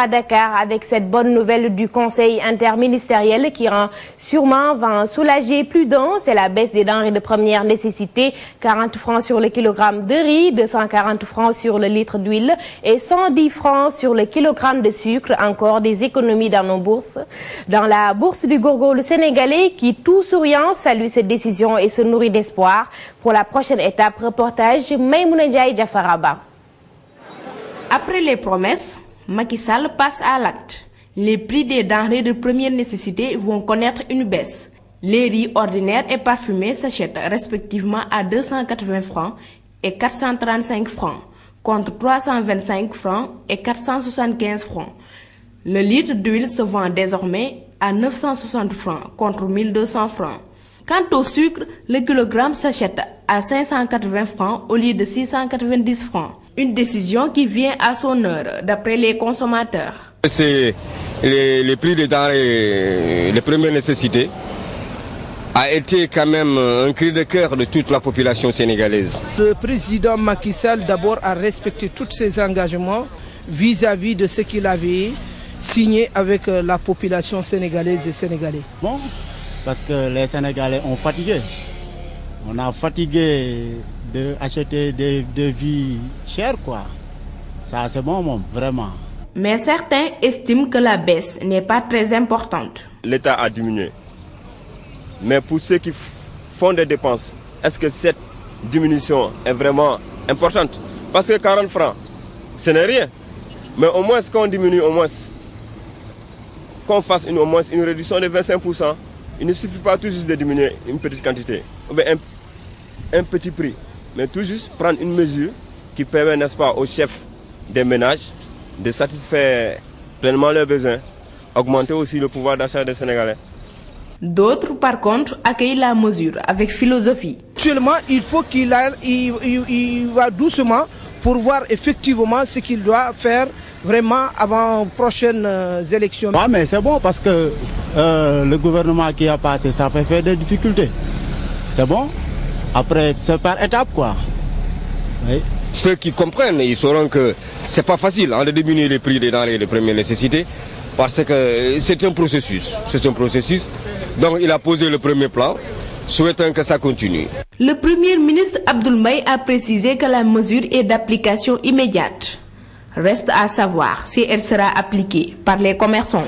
À Dakar, avec cette bonne nouvelle du Conseil interministériel qui rend sûrement va soulager plus d'un, c'est la baisse des denrées de première nécessité, 40 francs sur le kilogramme de riz, 240 francs sur le litre d'huile et 110 francs sur le kilogramme de sucre. Encore des économies dans nos bourses. Dans la bourse du Gourgourou sénégalais qui, tout souriant, salue cette décision et se nourrit d'espoir pour la prochaine étape. Reportage Maïmouna Ndiaye Jafaraba. Après les promesses, Macky Sall passe à l'acte. Les prix des denrées de première nécessité vont connaître une baisse. Les riz ordinaires et parfumés s'achètent respectivement à 280 francs et 435 francs, contre 325 francs et 475 francs. Le litre d'huile se vend désormais à 960 francs, contre 1200 francs. Quant au sucre, le kilogramme s'achète à 580 francs au lieu de 690 francs. Une décision qui vient à son heure, d'après les consommateurs. C'est les prix des denrées de première nécessité a été quand même un cri de cœur de toute la population sénégalaise. Le président Macky Sall d'abord a respecté tous ses engagements vis-à-vis de ce qu'il avait signé avec la population sénégalaise et sénégalais. Bon, parce que les Sénégalais ont fatigué. On a fatigué d'acheter des vies chères, quoi. Ça, c'est bon, vraiment. Mais certains estiment que la baisse n'est pas très importante. L'État a diminué. Mais pour ceux qui font des dépenses, est-ce que cette diminution est vraiment importante? Parce que 40 francs, ce n'est rien. Mais au moins qu'on diminue, au moins qu'on fasse au moins une réduction de 25%. Il ne suffit pas tout juste de diminuer une petite quantité, ou bien un petit prix, mais tout juste prendre une mesure qui permet, n'est-ce pas, aux chefs des ménages de satisfaire pleinement leurs besoins, augmenter aussi le pouvoir d'achat des Sénégalais. D'autres, par contre, accueillent la mesure avec philosophie. Actuellement, il faut qu'il va doucement pour voir effectivement ce qu'il doit faire vraiment avant les prochaines élections. Ah, mais c'est bon parce que le gouvernement qui a passé, ça fait des difficultés. C'est bon. Après, c'est par étapes, quoi. Oui. Ceux qui comprennent, ils sauront que c'est pas facile de diminuer les prix des denrées de première nécessité parce que c'est un processus. C'est un processus. Donc il a posé le premier plan, souhaitant que ça continue. Le Premier ministre Abdoul Mbaye a précisé que la mesure est d'application immédiate. Reste à savoir si elle sera appliquée par les commerçants.